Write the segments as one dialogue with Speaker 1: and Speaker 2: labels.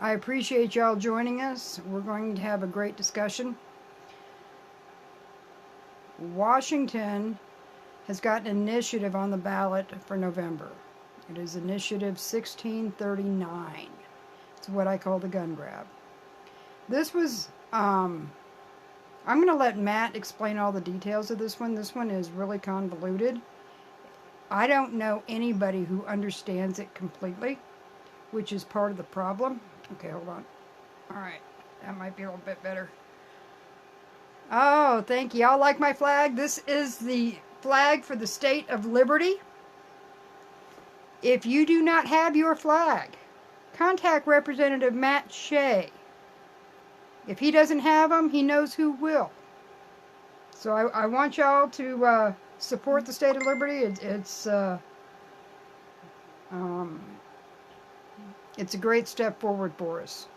Speaker 1: I appreciate y'all joining us. We're going to have a great discussion. Washington has got an initiative on the ballot for November. It is Initiative 1639. It's what I call the gun grab. This was, I'm going to let Matt explain all the details of this one. This one is really convoluted. I don't know anybody who understands it completely, which is part of the problem. Okay, hold on. All right, that might be a little bit better. Oh, thank you. Y'all like my flag? This is the flag for the state of Liberty. If you do not have your flag, contact Representative Matt Shea. If he doesn't have them, he knows who will. So I want y'all to support the state of Liberty. It's a great step forward for us.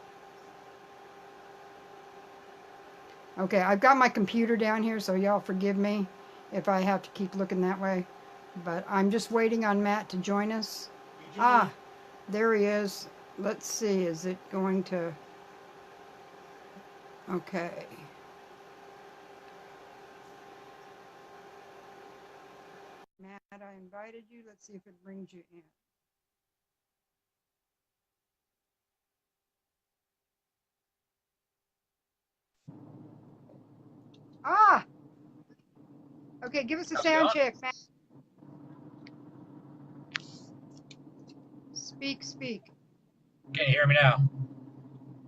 Speaker 1: Okay, I've got my computer down here, so y'all forgive me if I have to keep looking that way. But I'm just waiting on Matt to join us. Ah, there he is. Let's see, is it going to... Okay. Matt, I invited you. Let's see if it brings you in. Ah! Okay, give us a sound check, Matt. Speak.
Speaker 2: Can you hear me now?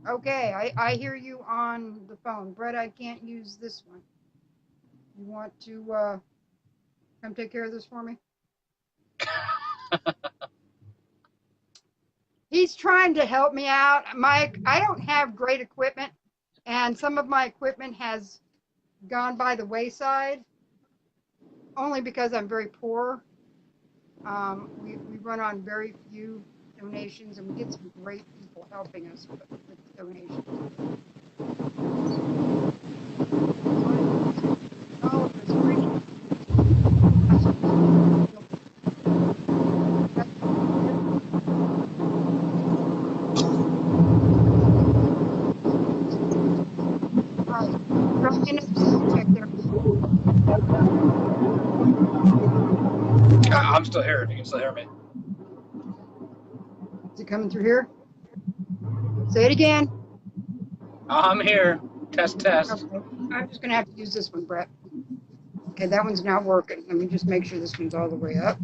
Speaker 1: Okay, I hear you on the phone. Brett, I can't use this one. You want to come take care of this for me? He's trying to help me out. I don't have great equipment, and some of my equipment has gone by the wayside, only because I'm very poor. We run on very few donations, and we get some great people helping us with donations. Oh, it's great.
Speaker 2: I'm still here. You can still hear me.
Speaker 1: Is it coming through here? Say it again.
Speaker 2: I'm here. Test.
Speaker 1: Okay. I'm just going to have to use this one, Brett. Okay, that one's not working. Let me just make sure this one's all the way up.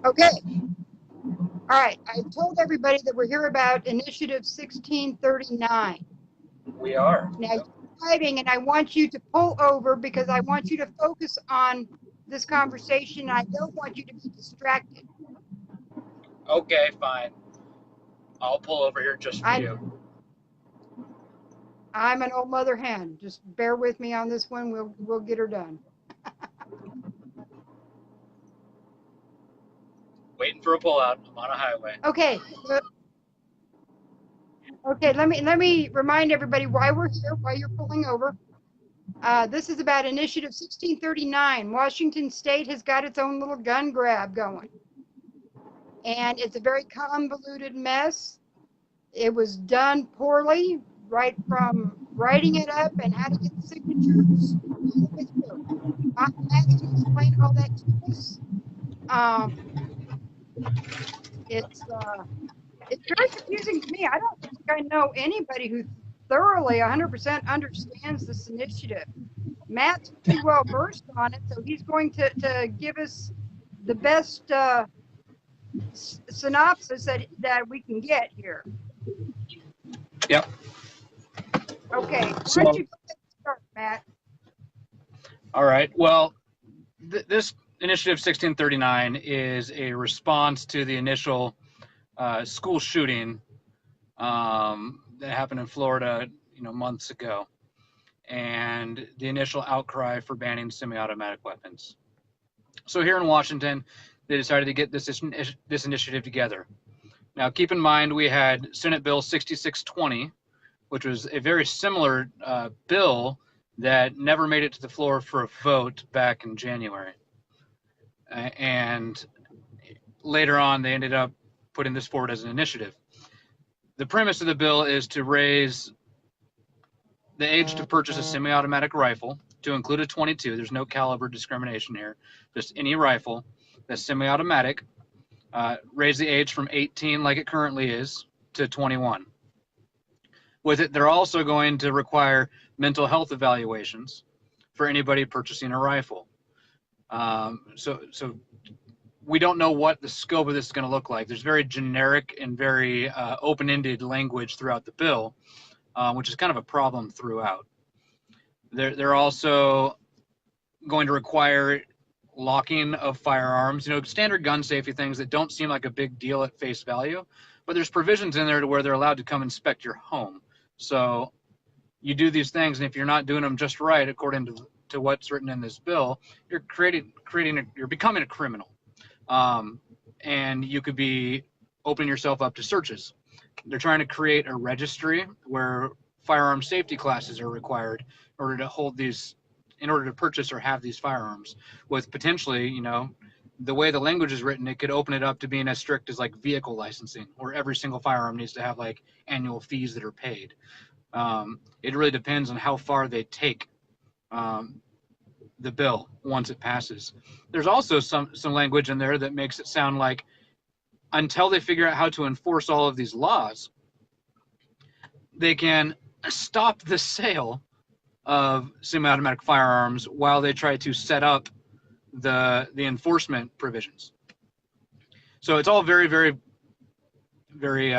Speaker 1: Okay. All right. I told everybody that we're here about Initiative 1639.
Speaker 2: We are.
Speaker 1: Now, you're driving, and I want you to pull over because I want you to focus on this conversation. I don't want you to be distracted.
Speaker 2: Okay, fine. I'll pull over here just for you.
Speaker 1: I'm an old mother hen. Just bear with me on this one. We'll get her done.
Speaker 2: Waiting for a pullout. I'm on a highway.
Speaker 1: Okay. Okay, let me remind everybody why we're here, why you're pulling over. This is about Initiative 1639. Washington State has got its own little gun grab going. And it's a very convoluted mess. It was done poorly, right from writing it up and how to get the signatures. Matt can explain all that to us. It's very confusing to me. I don't think I know anybody who thoroughly 100% understands this initiative. Matt's pretty well versed on it, so he's going to give us the best synopsis that we can get here.
Speaker 2: Yep.
Speaker 1: Okay, why
Speaker 2: So,
Speaker 1: don't you start, Matt?
Speaker 2: all right. Well, this Initiative 1639 is a response to the initial school shooting that happened in Florida, months ago, and the initial outcry for banning semi-automatic weapons. So here in Washington, they decided to get this initiative together. Now, keep in mind, we had Senate Bill 6620, which was a very similar bill that never made it to the floor for a vote back in January. And later on, they ended up putting this forward as an initiative. the premise of the bill is to raise the age to purchase a semi-automatic rifle to include a 22. There's no caliber discrimination here. Just any rifle that's semi-automatic. Raise the age from 18, like it currently is, to 21. With it, they're also going to require mental health evaluations for anybody purchasing a rifle. So we don't know what the scope of this is going to look like. There's very generic and very open-ended language throughout the bill, which is kind of a problem throughout. They're also going to require locking of firearms, standard gun safety things that don't seem like a big deal at face value, but there's provisions in there to where they're allowed to come inspect your home. So you do these things, and if you're not doing them just right, according to what's written in this bill, you're you're becoming a criminal. And you could be opening yourself up to searches. They're trying to create a registry where firearm safety classes are required in order to hold these, in order to purchase or have these firearms, with potentially, the way the language is written, it could open it up to being as strict as like vehicle licensing, where every single firearm needs to have like annual fees that are paid. It really depends on how far they take the bill once it passes. There's also some language in there that makes it sound like until they figure out how to enforce all of these laws, they can stop the sale of semi-automatic firearms while they try to set up the enforcement provisions. So it's all very, very, very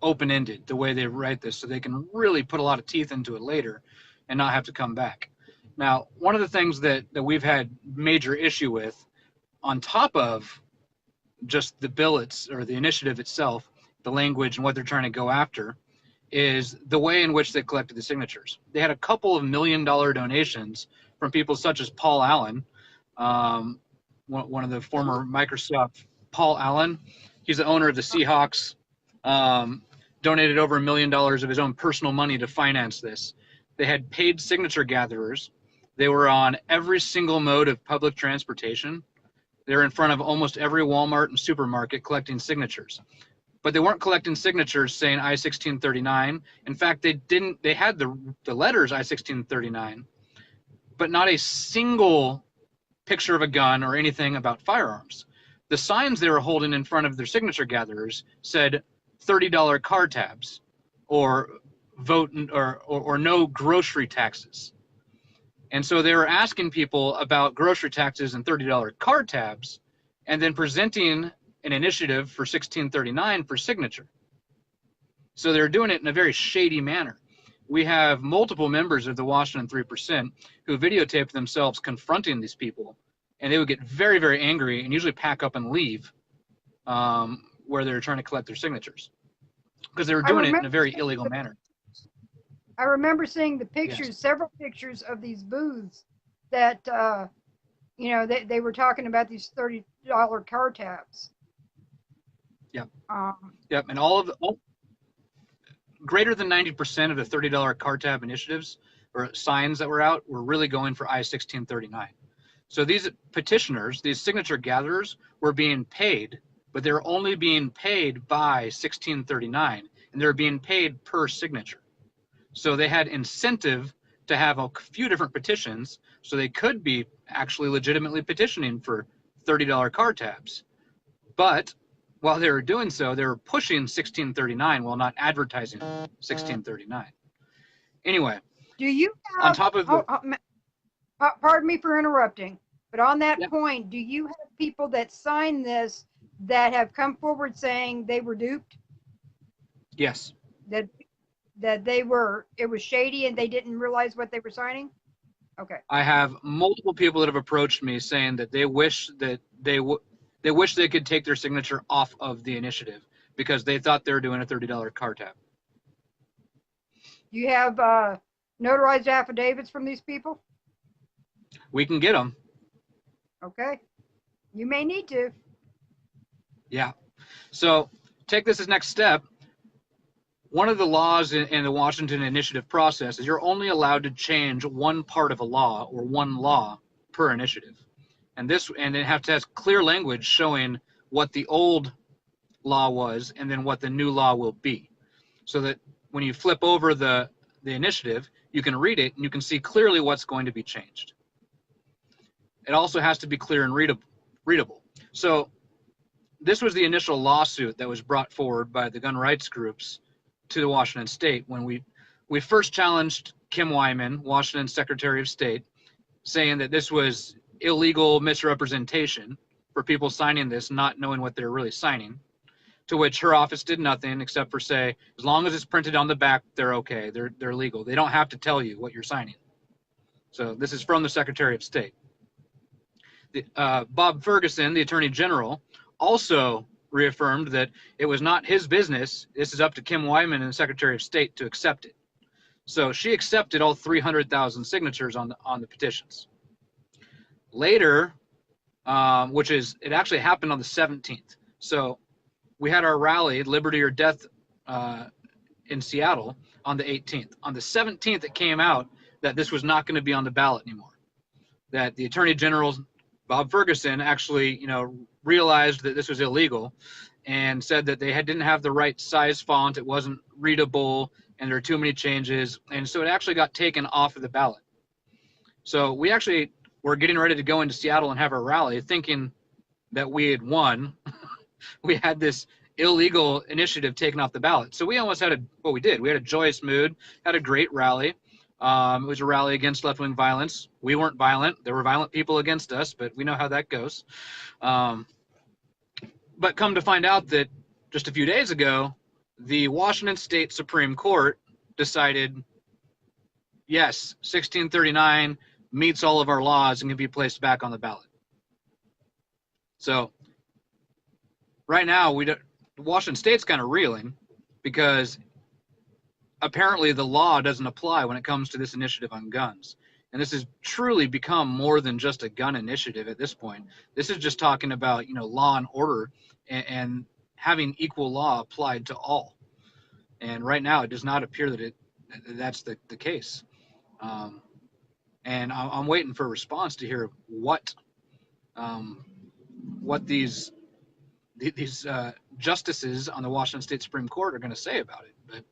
Speaker 2: open-ended, the way they write this, so they can really put a lot of teeth into it later and not have to come back. Now, one of the things that we've had major issue with, on top of just the bill or the initiative itself, the language and what they're trying to go after, is the way in which they collected the signatures. They had a couple of $1 million donations from people such as Paul Allen, one of the former Microsoft, Paul Allen. He's the owner of the Seahawks, donated over $1 million of his own personal money to finance this. They had paid signature gatherers. They were on every single mode of public transportation. They were in front of almost every Walmart and supermarket collecting signatures. But they weren't collecting signatures saying I-1639. In fact, they had the letters I-1639, but not a single picture of a gun or anything about firearms. The signs they were holding in front of their signature gatherers said $30 car tabs, or vote, or no grocery taxes. And so they were asking people about grocery taxes and $30 car tabs, and then presenting an initiative for 1639 for signature. So they're doing it in a very shady manner. We have multiple members of the Washington 3% who videotaped themselves confronting these people, and they would get very, very angry and usually pack up and leave where they're trying to collect their signatures, because they were doing it in a very illegal manner.
Speaker 1: I remember seeing the pictures,
Speaker 2: Yes.
Speaker 1: several pictures of these booths that, they were talking about these $30 car tabs.
Speaker 2: Yep. Yep. And greater than 90% of the $30 car tab initiatives or signs that were out were really going for I-1639. So these petitioners, these signature gatherers, were being paid, but they were only being paid by 1639, and they were being paid per signature. So they had incentive to have a few different petitions, so they could be actually legitimately petitioning for $30 car tabs. But while they were doing so, they were pushing 1639 while not advertising 1639. Anyway,
Speaker 1: Do you have,
Speaker 2: on top of the,
Speaker 1: pardon me for interrupting, but on that
Speaker 2: Yep.
Speaker 1: point, do you have people that sign this that have come forward saying they were duped?
Speaker 2: yes,
Speaker 1: That it was shady and they didn't realize what they were signing? Okay.
Speaker 2: I have multiple people that have approached me saying that they wish that they wish they could take their signature off of the initiative because they thought they were doing a $30 car tab.
Speaker 1: Do you have notarized affidavits from these people?
Speaker 2: We can get them.
Speaker 1: Okay. You may need to.
Speaker 2: Yeah. So take this as next step. One of the laws in the Washington initiative process is you're only allowed to change one part of a law or one law per initiative. And it have to have clear language showing what the old law was and then what the new law will be. so that when you flip over the initiative, you can read it and you can see clearly what's going to be changed. It also has to be clear and readable. So this was the initial lawsuit that was brought forward by the gun rights groups to the Washington State when we first challenged Kim Wyman, Washington Secretary of State, saying that this was illegal misrepresentation for people signing this, not knowing what they're really signing, to which her office did nothing except for say, as long as it's printed on the back, they're okay, they're legal. They don't have to tell you what you're signing. So this is from the Secretary of State. Bob Ferguson, the Attorney General, also reaffirmed that it was not his business. This is up to Kim Wyman and the Secretary of State to accept it. So she accepted all 300,000 signatures on the petitions. Later, it actually happened on the 17th. So we had our rally, Liberty or Death, in Seattle on the 18th. On the 17th, it came out that this was not going to be on the ballot anymore. That the Attorney General, Bob Ferguson, actually, realized that this was illegal and said that they didn't have the right size font. It wasn't readable and there were too many changes. And so it actually got taken off of the ballot. So we actually were getting ready to go into Seattle and have our rally thinking that we had won. We had this illegal initiative taken off the ballot. So we almost had we had a joyous mood, had a great rally. It was a rally against left-wing violence. We weren't violent. There were violent people against us, but we know how that goes. But come to find out that just a few days ago, the Washington State Supreme Court decided, yes, 1639 meets all of our laws and can be placed back on the ballot. So right now, Washington State's kind of reeling because apparently the law doesn't apply when it comes to this initiative on guns. And this has truly become more than just a gun initiative at this point. This is just talking about, law and order and having equal law applied to all. And right now, it does not appear that that's the case. And I'm waiting for a response to hear what these justices on the Washington State Supreme Court are going to say about it. But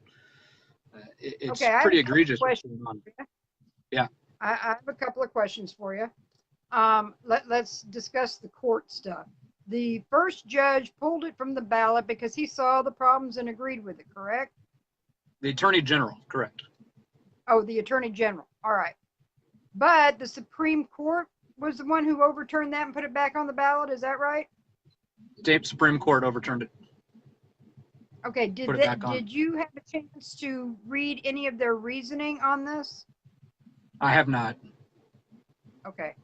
Speaker 2: it's pretty egregious. Yeah.
Speaker 1: I have a couple of questions for you. Let's discuss the court stuff. The first judge pulled it from the ballot because he saw the problems and agreed with it, correct?
Speaker 2: The Attorney General, correct.
Speaker 1: Oh, the Attorney General. All right. But the Supreme Court was the one who overturned that and put it back on the ballot. Is that right?
Speaker 2: State Supreme Court overturned it.
Speaker 1: Okay. Did you have a chance to read any of their reasoning on this?
Speaker 2: I have not.
Speaker 1: Okay.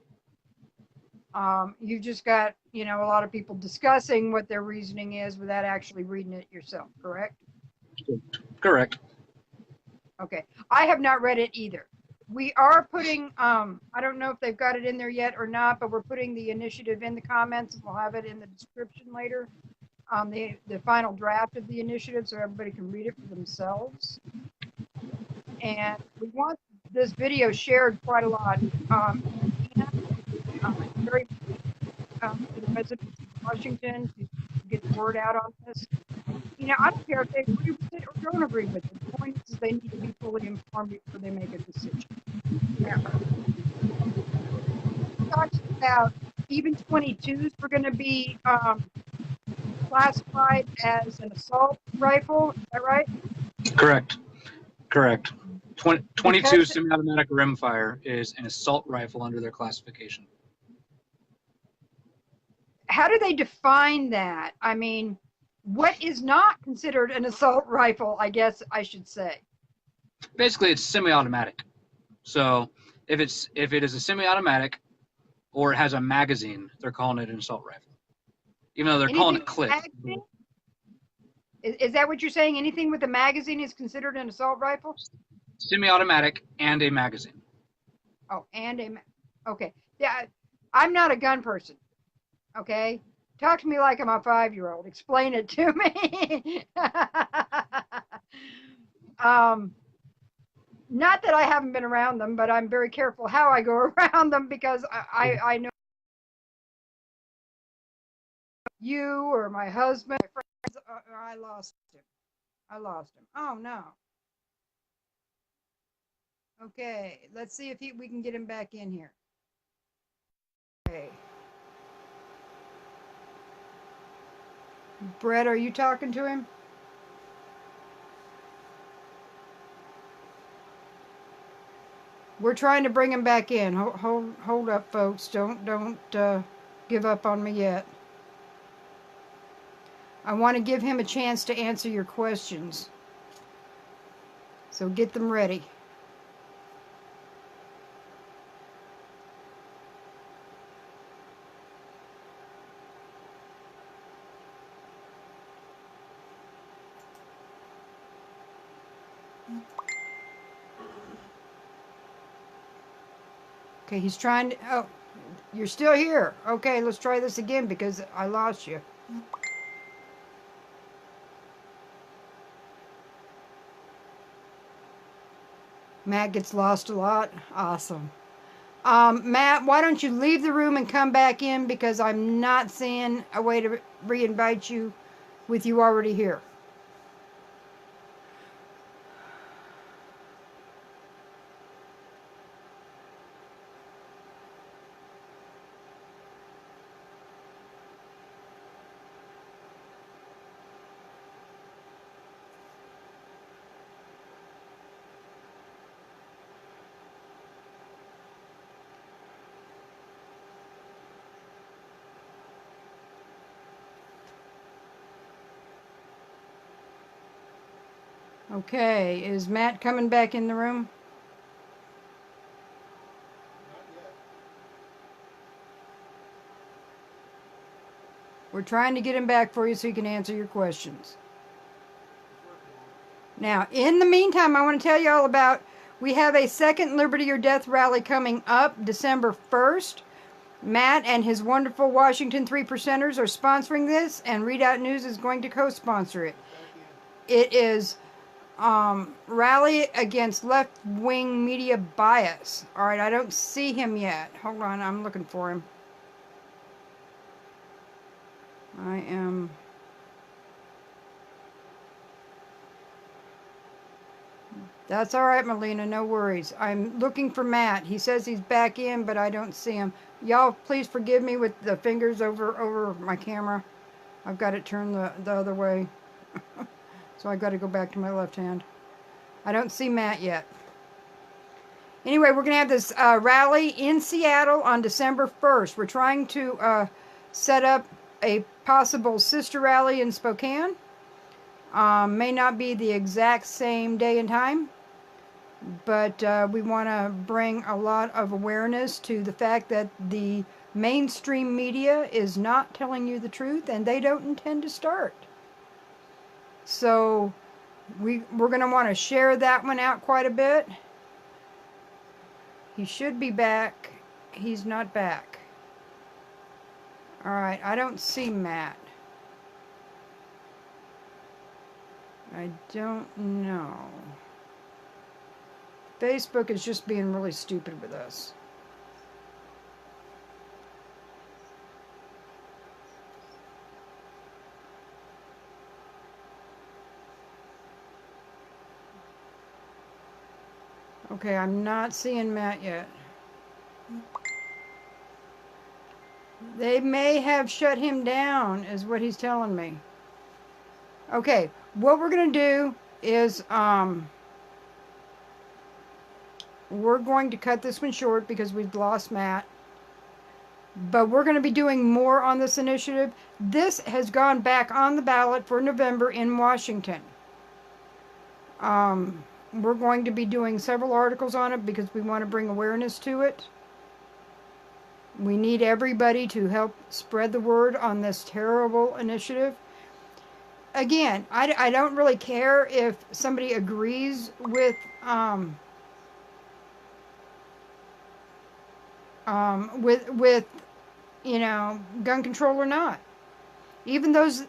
Speaker 1: You just got, a lot of people discussing what their reasoning is without actually reading it yourself, correct?
Speaker 2: Correct.
Speaker 1: Okay. I have not read it either. We are putting, I don't know if they've got it in there yet or not, but we're putting the initiative in the comments and we'll have it in the description later. The final draft of the initiative so everybody can read it for themselves. And we want this video shared quite a lot. Very to the residents of Washington to get the word out on this. I don't care if they agree with it or don't agree with it. The point is they need to be fully informed before they make a decision. Now, talks about even 22s were going to be classified as an assault rifle. Is that right?
Speaker 2: Correct. 22 semi-automatic rimfire is an assault rifle under their classification.
Speaker 1: How do they define that? I mean, what is not considered an assault rifle, I guess I should say?
Speaker 2: Basically, it's semi-automatic. So if it is a semi-automatic or it has a magazine, they're calling it an assault rifle. Even though they're calling it clip.
Speaker 1: Is that what you're saying? Anything with a magazine is considered an assault rifle?
Speaker 2: Semi-automatic and a magazine.
Speaker 1: Oh, okay. Yeah, I'm not a gun person. Okay? Talk to me like I'm a 5-year-old. Explain it to me. Not that I haven't been around them, but I'm very careful how I go around them because I know you or my husband, my friends, I lost him. I lost him. Oh, no. Okay, let's see if we can get him back in here. Okay. Brett, are you talking to him? We're trying to bring him back in. Hold up, folks. Don't give up on me yet. I want to give him a chance to answer your questions. So get them ready. Okay, he's trying to... Oh, you're still here. Okay, let's try this again because I lost you. Matt gets lost a lot. Awesome. Matt, why don't you leave the room and come back in because I'm not seeing a way to re-invite you with you already here. Okay, is Matt coming back in the room? We're trying to get him back for you so he can answer your questions. Now, in the meantime, I want to tell you all about, we have a second Liberty or Death rally coming up December 1st. Matt and his wonderful Washington 3%ers are sponsoring this, and Redoubt News is going to co-sponsor it. It is rally against left-wing media bias. All right, I don't see him yet. Hold on, I'm looking for him. I am... That's all right, Melina, no worries. I'm looking for Matt. He says he's back in, but I don't see him. Y'all, please forgive me with the fingers over my camera. I've got it turned the other way. So I've got to go back to my left hand. I don't see Matt yet. Anyway, we're going to have this rally in Seattle on December 1st. We're trying to set up a possible sister rally in Spokane. May not be the exact same day and time, but we want to bring a lot of awareness to the fact that the mainstream media is not telling you the truth, and they don't intend to start. So we're going to want to share that one out quite a bit. He should be back. He's not back. All right, I don't see Matt. I don't know. Facebook is just being really stupid with us. Okay, I'm not seeing Matt yet. They may have shut him down, is what he's telling me. Okay, what we're going to do is we're going to cut this one short because we've lost Matt. But we're going to be doing more on this initiative. This has gone back on the ballot for November in Washington. We're going to be doing several articles on it because we want to bring awareness to it. We need everybody to help spread the word on this terrible initiative. Again, I don't really care if somebody agrees with you know, gun control or not. Even those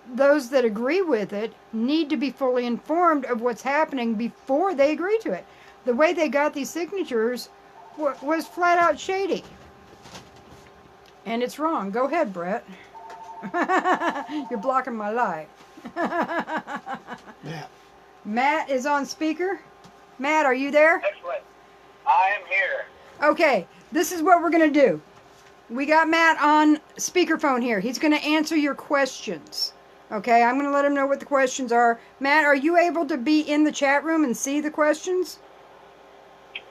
Speaker 1: that agree with it need to be fully informed of what's happening before they agree to it. The way they got these signatures was flat out shady. And it's wrong. Go ahead, Brett. You're blocking my light.
Speaker 3: Yeah.
Speaker 1: Matt is on speaker. Matt, are you there?
Speaker 3: Excellent. I am here.
Speaker 1: Okay, this is what we're going to do. We got Matt on speakerphone here. He's going to answer your questions. Okay, I'm going to let him know what the questions are. Matt, are you able to be in the chat room and see the questions?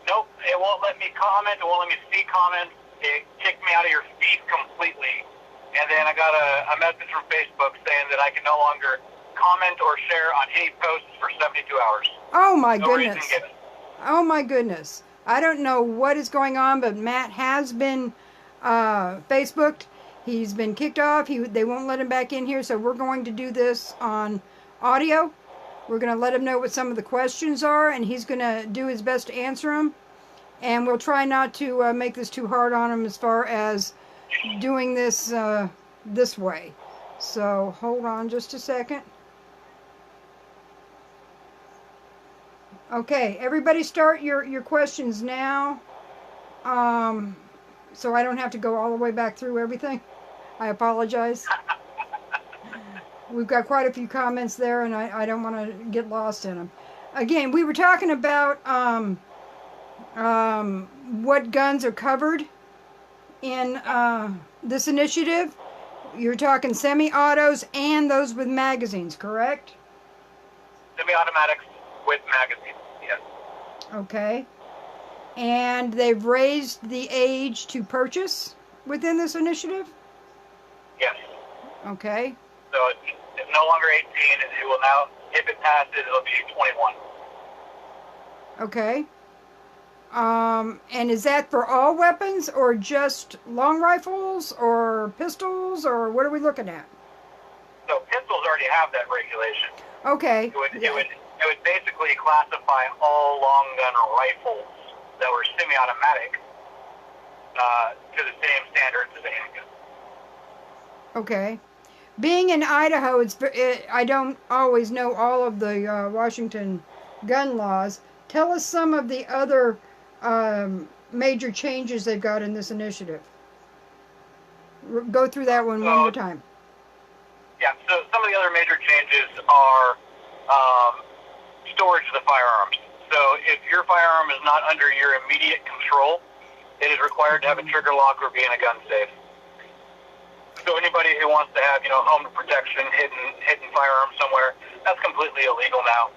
Speaker 3: Nope, it won't let me comment. It won't let me see comments. It kicked me out of your feed completely. And then I got a message from Facebook saying that I can no longer comment or share on any posts for 72 hours.
Speaker 1: Oh my
Speaker 3: No
Speaker 1: goodness.
Speaker 3: reason given.
Speaker 1: Oh my goodness. I don't know what is going on, but Matt has been Facebooked. He's been kicked off. They won't let him back in here, so we're going to do this on audio. We're going to let him know what some of the questions are, and he's going to do his best to answer them. And we'll try not to make this too hard on him as far as doing this this way. So hold on just a second. Okay, everybody start your questions now. So I don't have to go all the way back through everything. I apologize. We've got quite a few comments there, and I don't want to get lost in them. Again, we were talking about what guns are covered in this initiative. You're talking semi-autos and those with magazines, correct?
Speaker 3: Semi-automatics with magazines, yes.
Speaker 1: Okay. And they've raised the age to purchase within this initiative?
Speaker 3: Yes.
Speaker 1: Okay.
Speaker 3: So it's no longer 18. It will now, if it passes, it'll be 21.
Speaker 1: Okay. And is that for all weapons or just long rifles or pistols, or what are we looking at?
Speaker 3: So pistols already have that regulation.
Speaker 1: Okay.
Speaker 3: It would basically classify all long gun rifles that were semi-automatic to the same standards as a handgun.
Speaker 1: Okay. Being in Idaho, I don't always know all of the Washington gun laws. Tell us some of the other major changes they've got in this initiative. Go through that one more time.
Speaker 3: Yeah, so some of the other major changes are storage of the firearms. So if your firearm is not under your immediate control, it is required to have a trigger lock or be in a gun safe. So anybody who wants to have, home protection, hidden firearms somewhere, that's completely illegal now.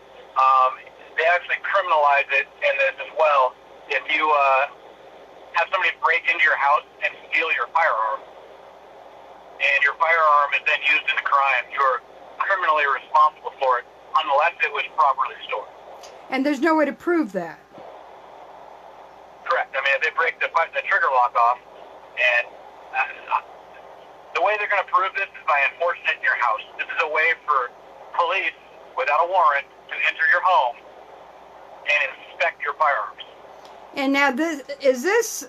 Speaker 3: They actually criminalize it in this as well. If you have somebody break into your house and steal your firearm, and your firearm is then used in a crime, you're criminally responsible for it unless it was properly stored.
Speaker 1: And there's no way to prove that.
Speaker 3: Correct. I mean, if they break the trigger lock off, and the way they're going to prove this is by enforcing it in your house. This is a way for police, without a warrant, to enter your home and inspect your firearms.
Speaker 1: And now, is this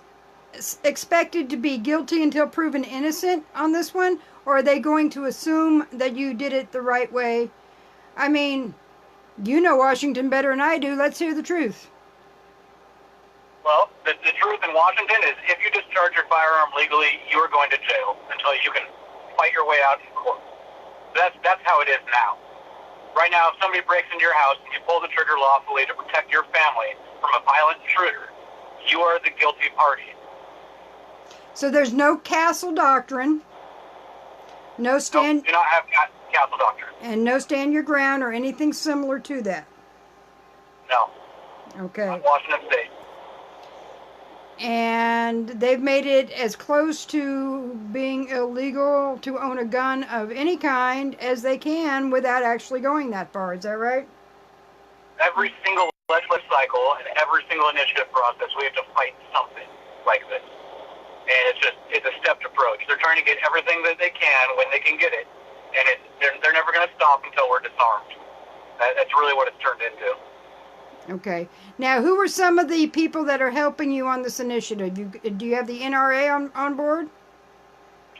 Speaker 1: expected to be guilty until proven innocent on this one? Or are they going to assume that you did it the right way? I mean, you know Washington better than I do. Let's hear the truth.
Speaker 3: Well, the truth in Washington is if you discharge your firearm legally, you are going to jail until you can fight your way out in court. That's how it is now. Right now, if somebody breaks into your house and you pull the trigger lawfully to protect your family from a violent intruder, you are the guilty party.
Speaker 1: So there's no castle doctrine, no stand...
Speaker 3: No, do not have castle doctrine.
Speaker 1: And no stand your ground or anything similar to that?
Speaker 3: No.
Speaker 1: Okay.
Speaker 3: Not Washington State.
Speaker 1: And they've made it as close to being illegal to own a gun of any kind as they can without actually going that far. Is that right?
Speaker 3: Every single legislative cycle and every single initiative process, we have to fight something like this. And it's a stepped approach. They're trying to get everything that they can when they can get it. And they're never going to stop until we're disarmed. That's really what it's turned into.
Speaker 1: Okay. Now, who are some of the people that are helping you on this initiative? Do you have the NRA on board?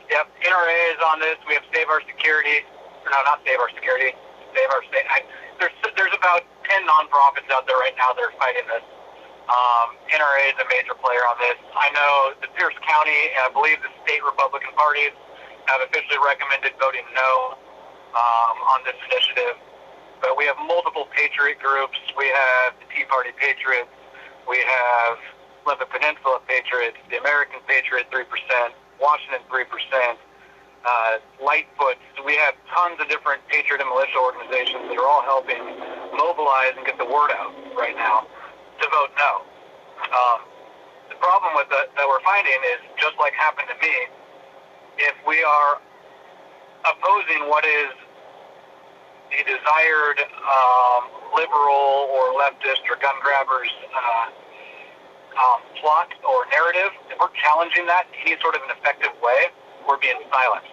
Speaker 3: Yep, NRA is on this. We have Save Our Security. No, not Save Our Security. Save Our State. There's about 10 nonprofits out there right now that are fighting this. NRA is a major player on this. I know the Pierce County and I believe the state Republican parties have officially recommended voting no on this initiative. but we have multiple patriot groups. We have the Tea Party Patriots. We have Olympic Peninsula Patriots, the American Patriot 3%, Washington 3%, Lightfoot. We have tons of different patriot and militia organizations that are all helping mobilize and get the word out right now to vote no. The problem with that we're finding is, just like happened to me, if we are opposing what is the desired liberal or leftist or gun grabbers plot or narrative, if we're challenging that in any sort of an effective way, we're being silenced.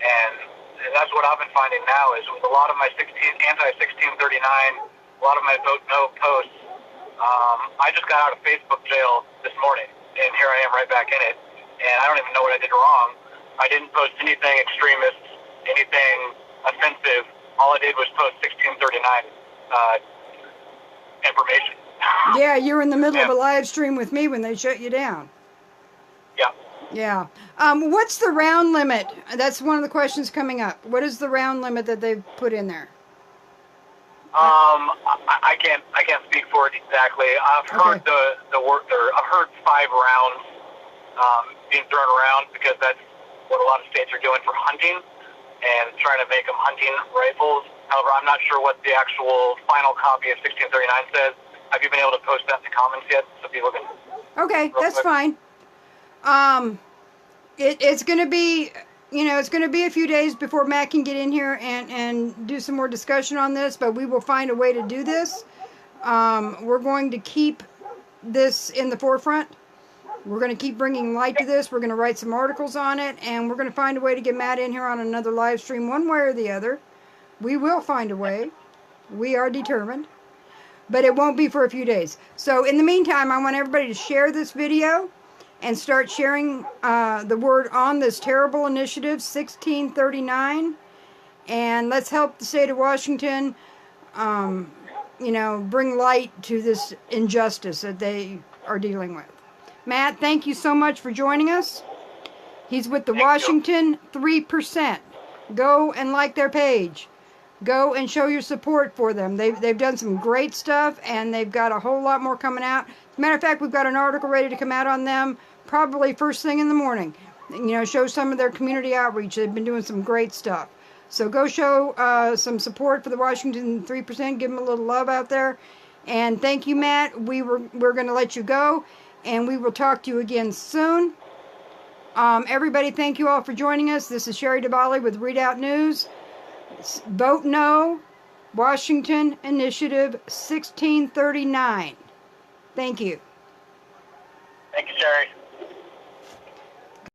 Speaker 3: And that's what I've been finding now is with a lot of my anti-1639, a lot of my vote no posts. I just got out of Facebook jail this morning, and here I am right back in it. And I don't even know what I did wrong. I didn't post anything extremist, anything offensive. All I did was post 1639 information.
Speaker 1: Yeah, you're in the middle of a live stream with me when they shut you down.
Speaker 3: Yeah.
Speaker 1: Yeah. What's the round limit? That's one of the questions coming up. What is the round limit that they've put in there?
Speaker 3: I can't speak for it exactly. I've heard the word there. I've heard 5 rounds being thrown around because that's what a lot of states are doing for hunting and trying to make them hunting rifles. However, I'm not sure what the actual final copy of 1639 says. Have you been able to post that in the comments yet so people can?
Speaker 1: Okay, that's fine. It's going to be, it's going to be a few days before Matt can get in here and do some more discussion on this, but we will find a way to do this. We're going to keep this in the forefront. We're going to keep bringing light to this. We're going to write some articles on it, and we're going to find a way to get Matt in here on another live stream one way or the other. We will find a way. We are determined. But it won't be for a few days. So in the meantime, I want everybody to share this video and start sharing the word on this terrible initiative, 1639. And let's help the state of Washington, bring light to this injustice that they are dealing with. Matt, thank you so much for joining us. He's with the Washington 3%. Go and like their page. Go and show your support for them. They've done some great stuff, and they've got a whole lot more coming out. As a matter of fact, we've got an article ready to come out on them probably first thing in the morning. Show some of their community outreach. They've been doing some great stuff. So go show some support for the Washington 3%. Give them a little love out there. And thank you, Matt. We're going to let you go, and we will talk to you again soon. Everybody, thank you all for joining us. This is Sherry DeBali with Redoubt News. Vote no, Washington Initiative 1639. Thank you.